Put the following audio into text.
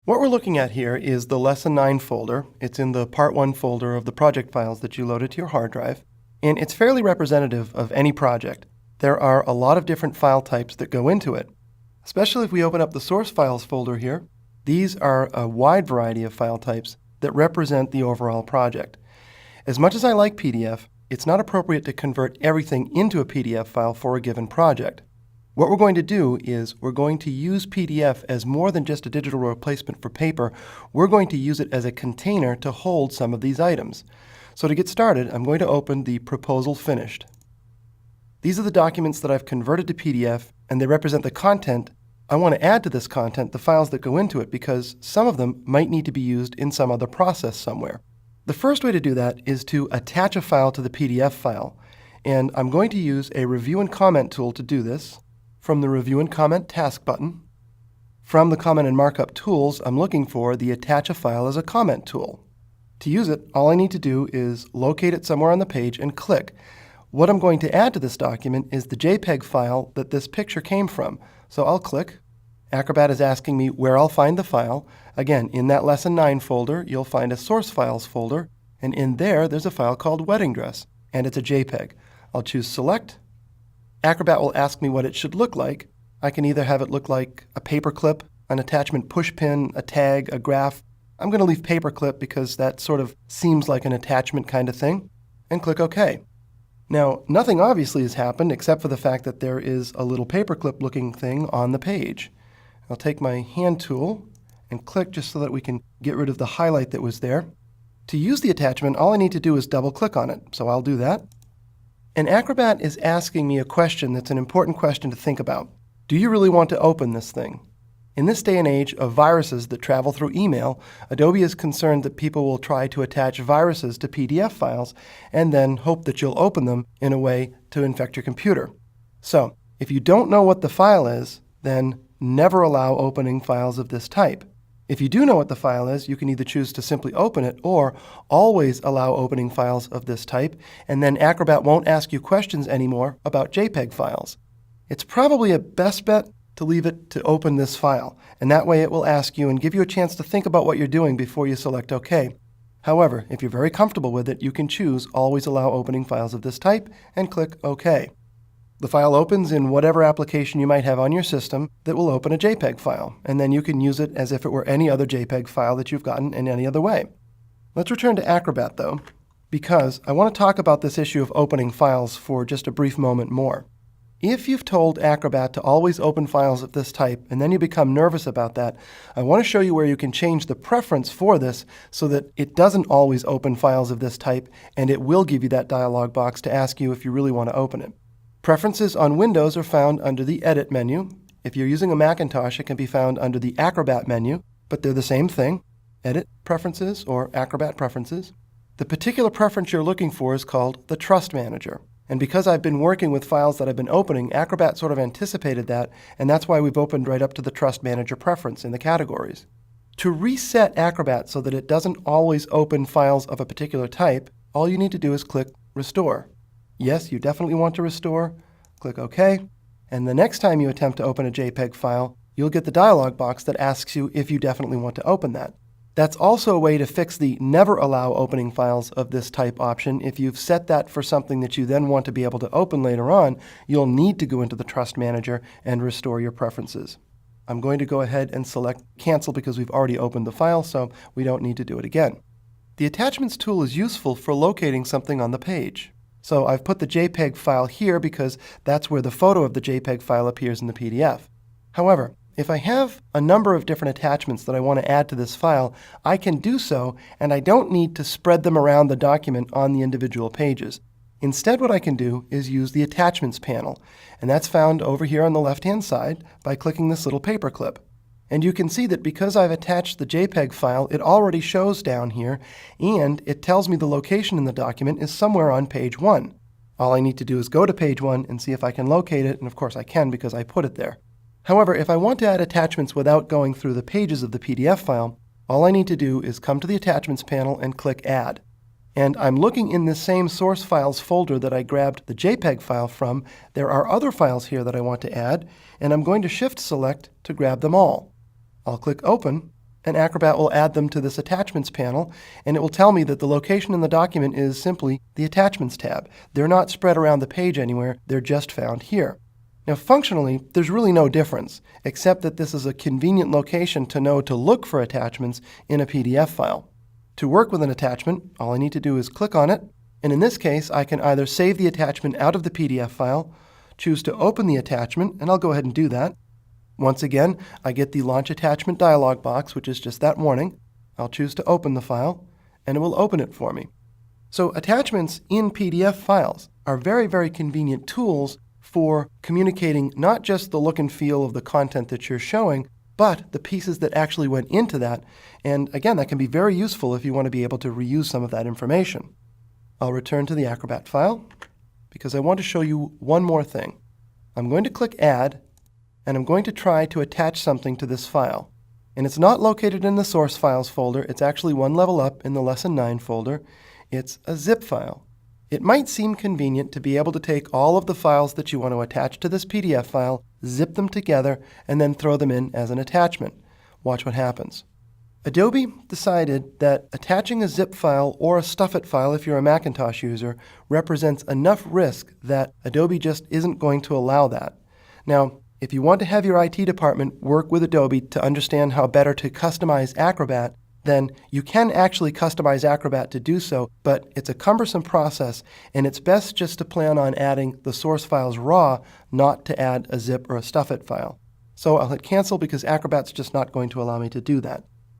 What we're looking at here is the Lesson 9 folder. It's in the Part 1 folder of the project files that you loaded to your hard drive, and it's fairly representative of any project. There are a lot of different file types that go into it. Especially if we open up the Source Files folder here, these are a wide variety of file types that represent the overall project. As much as I like PDF, it's not appropriate to convert everything into a PDF file for a given project. What we're going to do is we're going to use PDF as more than just a digital replacement for paper. We're going to use it as a container to hold some of these items. So to get started, I'm going to open the Proposal Finished. These are the documents that I've converted to PDF, and they represent the content. I want to add to this content the files that go into it because some of them might need to be used in some other process somewhere. The first way to do that is to attach a file to the PDF file. And I'm going to use a Review and Comment tool to do this. From the Review and Comment task button. From the Comment and Markup tools, I'm looking for the Attach a File as a Comment tool. To use it, all I need to do is locate it somewhere on the page and click. What I'm going to add to this document is the JPEG file that this picture came from. So I'll click. Acrobat is asking me where I'll find the file. Again, in that Lesson 9 folder, you'll find a Source Files folder, and in there's a file called Wedding Dress, and it's a JPEG. I'll choose Select. Acrobat will ask me what it should look like. I can either have it look like a paperclip, an attachment pushpin, a tag, a graph. I'm going to leave paperclip because that sort of seems like an attachment kind of thing, and click OK. Now, nothing obviously has happened except for the fact that there is a little paperclip looking thing on the page. I'll take my hand tool and click just so that we can get rid of the highlight that was there. To use the attachment, all I need to do is double click on it, so I'll do that. And Acrobat is asking me a question that's an important question to think about. Do you really want to open this thing? In this day and age of viruses that travel through email, Adobe is concerned that people will try to attach viruses to PDF files and then hope that you'll open them in a way to infect your computer. So, if you don't know what the file is, then never allow opening files of this type. If you do know what the file is, you can either choose to simply open it or always allow opening files of this type, and then Acrobat won't ask you questions anymore about JPEG files. It's probably a best bet to leave it to open this file, and that way it will ask you and give you a chance to think about what you're doing before you select OK. However, if you're very comfortable with it, you can choose Always Allow Opening Files of this type and click OK. The file opens in whatever application you might have on your system that will open a JPEG file, and then you can use it as if it were any other JPEG file that you've gotten in any other way. Let's return to Acrobat, though, because I want to talk about this issue of opening files for just a brief moment more. If you've told Acrobat to always open files of this type, and then you become nervous about that, I want to show you where you can change the preference for this so that it doesn't always open files of this type, and it will give you that dialog box to ask you if you really want to open it. Preferences on Windows are found under the Edit menu. If you're using a Macintosh, it can be found under the Acrobat menu, but they're the same thing, Edit Preferences or Acrobat Preferences. The particular preference you're looking for is called the Trust Manager. And because I've been working with files that I've been opening, Acrobat sort of anticipated that, and that's why we've opened right up to the Trust Manager preference in the categories. To reset Acrobat so that it doesn't always open files of a particular type, all you need to do is click Restore. Yes, you definitely want to restore. Click OK. And the next time you attempt to open a JPEG file, you'll get the dialog box that asks you if you definitely want to open that. That's also a way to fix the Never Allow Opening Files of this type option. If you've set that for something that you then want to be able to open later on, you'll need to go into the Trust Manager and restore your preferences. I'm going to go ahead and select Cancel because we've already opened the file, so we don't need to do it again. The Attachments tool is useful for locating something on the page. So I've put the JPEG file here because that's where the photo of the JPEG file appears in the PDF. However, if I have a number of different attachments that I want to add to this file, I can do so, and I don't need to spread them around the document on the individual pages. Instead, what I can do is use the Attachments panel, and that's found over here on the left-hand side by clicking this little paperclip. And you can see that because I've attached the JPEG file, it already shows down here, and it tells me the location in the document is somewhere on page 1. All I need to do is go to page 1 and see if I can locate it, and of course I can because I put it there. However, if I want to add attachments without going through the pages of the PDF file, all I need to do is come to the Attachments panel and click Add. And I'm looking in this same Source Files folder that I grabbed the JPEG file from. There are other files here that I want to add, and I'm going to Shift Select to grab them all. I'll click Open, and Acrobat will add them to this Attachments panel, and it will tell me that the location in the document is simply the Attachments tab. They're not spread around the page anywhere, they're just found here. Now functionally, there's really no difference, except that this is a convenient location to know to look for attachments in a PDF file. To work with an attachment, all I need to do is click on it, and in this case, I can either save the attachment out of the PDF file, choose to open the attachment, and I'll go ahead and do that. Once again, I get the Launch Attachment dialog box, which is just that warning. I'll choose to open the file, and it will open it for me. So attachments in PDF files are very, very convenient tools for communicating not just the look and feel of the content that you're showing, but the pieces that actually went into that. And again, that can be very useful if you want to be able to reuse some of that information. I'll return to the Acrobat file because I want to show you one more thing. I'm going to click Add, and I'm going to try to attach something to this file. And it's not located in the Source Files folder, it's actually one level up in the Lesson 9 folder. It's a zip file. It might seem convenient to be able to take all of the files that you want to attach to this PDF file, zip them together, and then throw them in as an attachment. Watch what happens. Adobe decided that attaching a zip file or a Stuff It file, if you're a Macintosh user, represents enough risk that Adobe just isn't going to allow that. Now, if you want to have your IT department work with Adobe to understand how better to customize Acrobat, then you can actually customize Acrobat to do so, but it's a cumbersome process, and it's best just to plan on adding the source files raw, not to add a zip or a Stuff It file. So I'll hit cancel because Acrobat's just not going to allow me to do that.